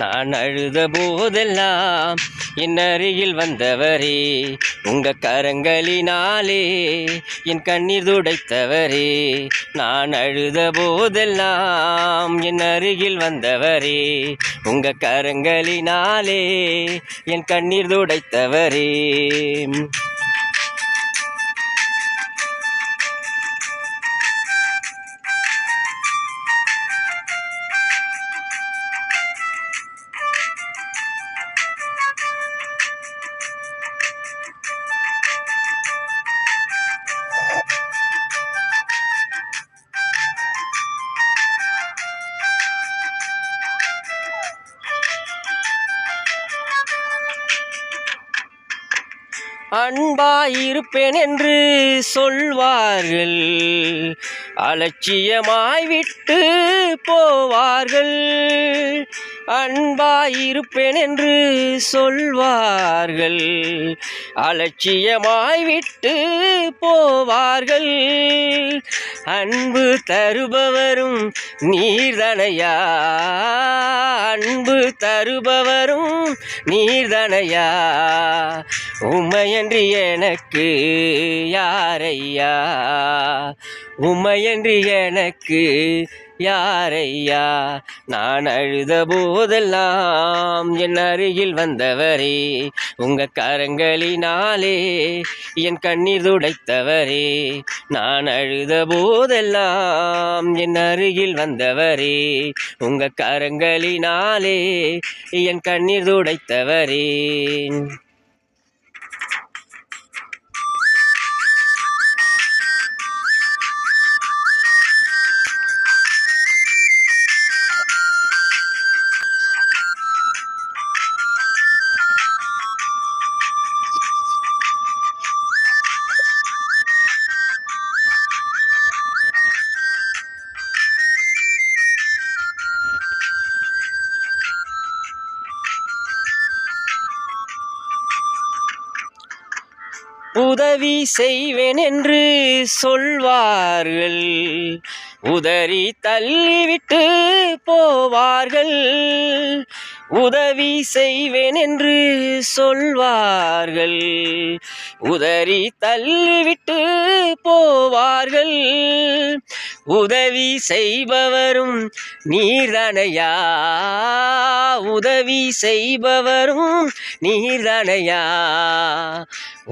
நான் அழுத போதெல்லாம் என் அருகில் வந்தவரே, உங்க கரங்களினாலே என் கண்ணீர் துடைத்தவரே. நான் அழுத போதெல்லாம் என் அருகில் வந்தவரே, உங்க கரங்களினாலே என் கண்ணீர் துடைத்தவரே. அன்பாயிருப்பேன் என்று சொல்வார்கள், அலட்சியமாய் விட்டு போவார்கள். அன்பாயிருப்பேன் என்று சொல்வார்கள், அலட்சியமாய் விட்டு போவார்கள். அன்பு தருபவரும் நீர்தனையா, அன்பு தருபவரும் நீர்தனையா. உம்மையன்றி எனக்கு யாரையா, உம்மையன்றி எனக்கு யாரையா. நான் அழுத போதெல்லாம் என் அருகில் வந்தவரே, உங்க கரங்களினாலே என் கண்ணீர் துடைத்தவரே. நான் அழுத போதெல்லாம் என் அருகில் வந்தவரே, உங்க கரங்களினாலே என் கண்ணீர் துடைத்தவரே. உதவி செய்வேன் என்று சொல்வார்கள், உதறி தள்ளிவிட்டு போவார்கள். உதவி செய்வேன் என்று சொல்வார்கள், உதறி தள்ளிவிட்டு போவார்கள். உதவி செய்பவரும் நீர்தனையா, உதவி செய்பவரும் நீர்தனையா.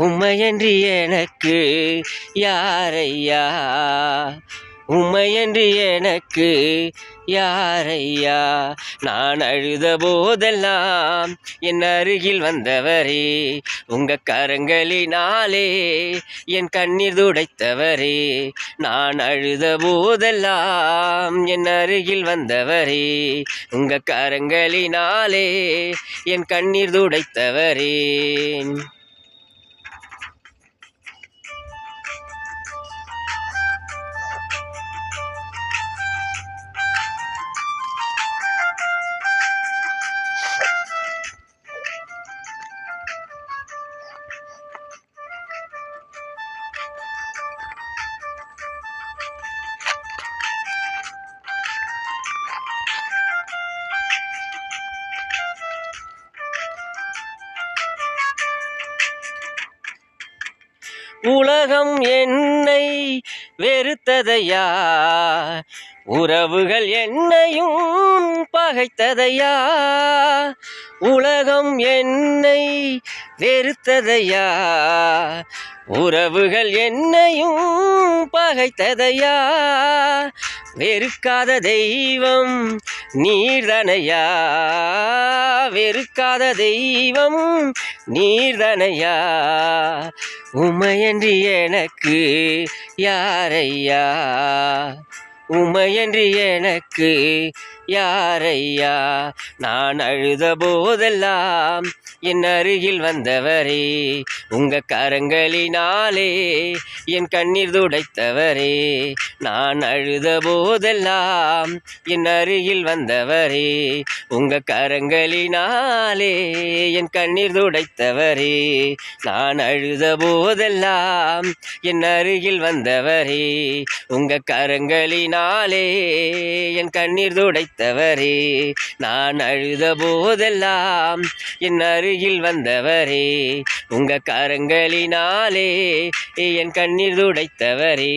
உம்மையன்றி எனக்கு யாரையா, உம்மையன்றி எனக்கு யாரையா. நான் அழுத போதெல்லாம் என் அருகில் வந்தவரே, உங்க கரங்களினாலே என் கண்ணீர் துடைத்தவரே. நான் அழுத போதெல்லாம் என் அருகில் வந்தவரே, உங்க கரங்களினாலே என் கண்ணீர் துடைத்தவரே. உலகம் என்னை வெறுத்ததையா, உறவுகள் என்னையும் பகைத்ததையா. உலகம் என்னை வெறுத்ததையா, உறவுகள் என்னையும் பகைத்ததையா. வெறுக்காத தெய்வம் நீர்தனையா, வெறுக்காத தெய்வம் நீர்தனையா. உம்மையன்றி எனக்கு யாரையா, உம்மையன்றி எனக்கு யாரையா. நான் அழுத போதெல்லாம் என் அருகில் வந்தவரே, உங்க கரங்களினாலே என் கண்ணீர் துடைத்தவரே. நான் அழுத போதெல்லாம் என் அருகில் வந்தவரே, உங்க கரங்களினாலே என் கண்ணீர் துடைத்தவரே. நான் அழுத போதெல்லாம் என் அருகில் வந்தவரே, உங்க கரங்களினாலே என் கண்ணீர் துடைத்தவரே. துடைத்தவரே, நான் அழுத போதெல்லாம் என் அருகில் வந்தவரே, உங்க கரங்களினாலே என் கண்ணீர் துடைத்தவரே.